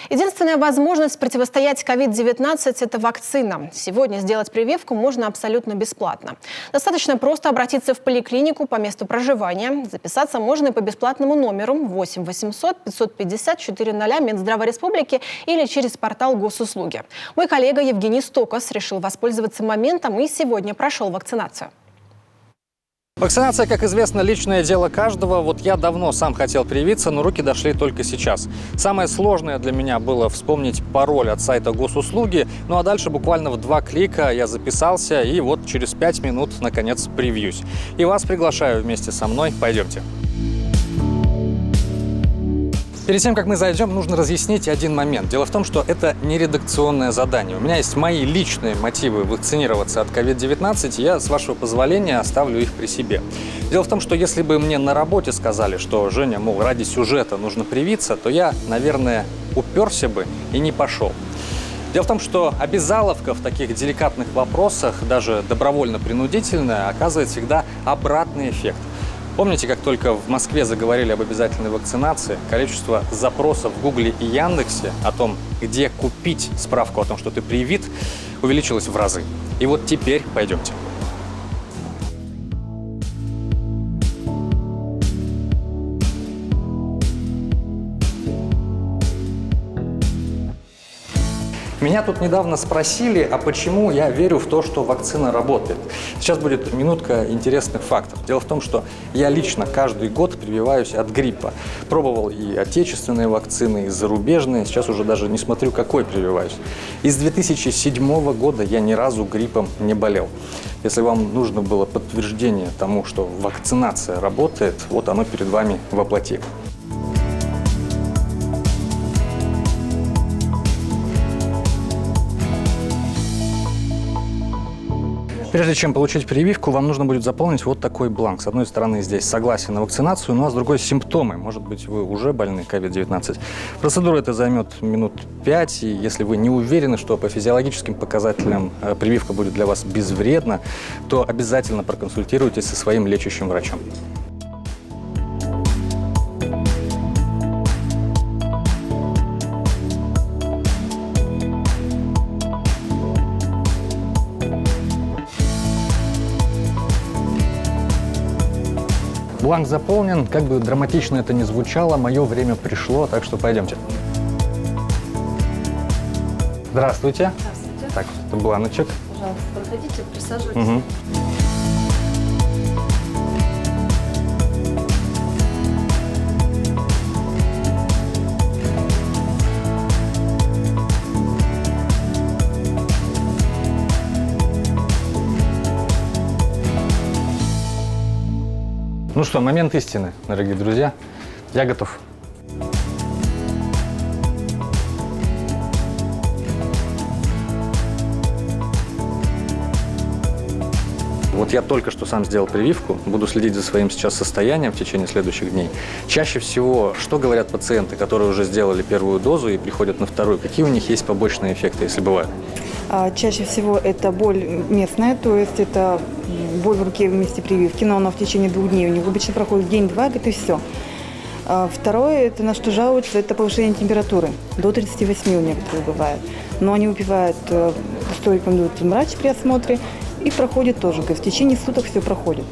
Единственная возможность противостоять COVID-19 – это вакцина. Сегодня сделать прививку можно абсолютно бесплатно. Достаточно просто обратиться в поликлинику по месту проживания. Записаться можно и по бесплатному номеру 8 800 550 400 Минздрава Республики или через портал Госуслуги. Мой коллега Евгений Стокос решил воспользоваться моментом и сегодня прошел вакцинацию. Вакцинация, как известно, личное дело каждого. Вот я давно сам хотел привиться, но руки дошли только сейчас. Самое сложное для меня было вспомнить пароль от сайта Госуслуги. Ну а дальше буквально в 2 клика я записался и вот через 5 минут наконец привьюсь. И вас приглашаю вместе со мной. Пойдемте. Перед тем, как мы зайдем, нужно разъяснить один момент. Дело в том, что это не редакционное задание. У меня есть мои личные мотивы вакцинироваться от COVID-19, и я, с вашего позволения, оставлю их при себе. Дело в том, что если бы мне на работе сказали, что Женя, мол, ради сюжета нужно привиться, то я, наверное, уперся бы и не пошел. Дело в том, что обязаловка в таких деликатных вопросах, даже добровольно-принудительная, оказывает всегда обратный эффект. Помните, как только в Москве заговорили об обязательной вакцинации, количество запросов в Гугле и Яндексе о том, где купить справку о том, что ты привит, увеличилось в разы. И вот теперь пойдемте. Меня тут недавно спросили, а почему я верю в то, что вакцина работает. Сейчас будет минутка интересных фактов. Дело в том, что я лично каждый год прививаюсь от гриппа. Пробовал и отечественные вакцины, и зарубежные. Сейчас уже даже не смотрю, какой прививаюсь. И с 2007 года я ни разу гриппом не болел. Если вам нужно было подтверждение тому, что вакцинация работает, вот оно перед вами воплоти. Прежде чем получить прививку, вам нужно будет заполнить вот такой бланк. С одной стороны здесь согласие на вакцинацию, ну а с другой симптомы. Может быть, вы уже больны COVID-19. Процедура эта займет минут 5, и если вы не уверены, что по физиологическим показателям прививка будет для вас безвредна, то обязательно проконсультируйтесь со своим лечащим врачом. Бланк заполнен, как бы драматично это ни звучало, мое время пришло, так что пойдемте. Здравствуйте. Здравствуйте. Так, это бланочек. Пожалуйста, проходите, присаживайтесь. Угу. Ну что, момент истины, дорогие друзья. Я готов. Вот я только что сам сделал прививку, буду следить за своим сейчас состоянием в течение следующих дней. Чаще всего, что говорят пациенты, которые уже сделали первую дозу и приходят на вторую? Какие у них есть побочные эффекты, если бывают? Чаще всего это боль местная, то есть это боль в руке в месте прививки, но она в течение 2 дней. У них обычно проходит день-два, и все. Второе, это на что жалуются, это повышение температуры. До 38 у некоторых бывает. Но они выпивают, что рекомендует врач при осмотре, и проходит тоже. То есть в течение суток все проходит.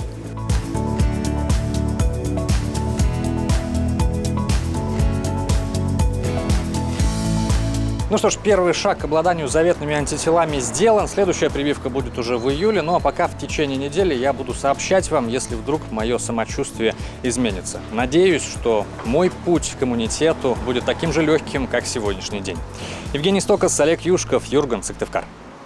Ну что ж, первый шаг к обладанию заветными антителами сделан. Следующая прививка будет уже в июле. Ну а пока в течение недели я буду сообщать вам, если вдруг мое самочувствие изменится. Надеюсь, что мой путь к иммунитету будет таким же легким, как сегодняшний день. Евгений Стокос, Олег Юшков, Юрган, Сыктывкар.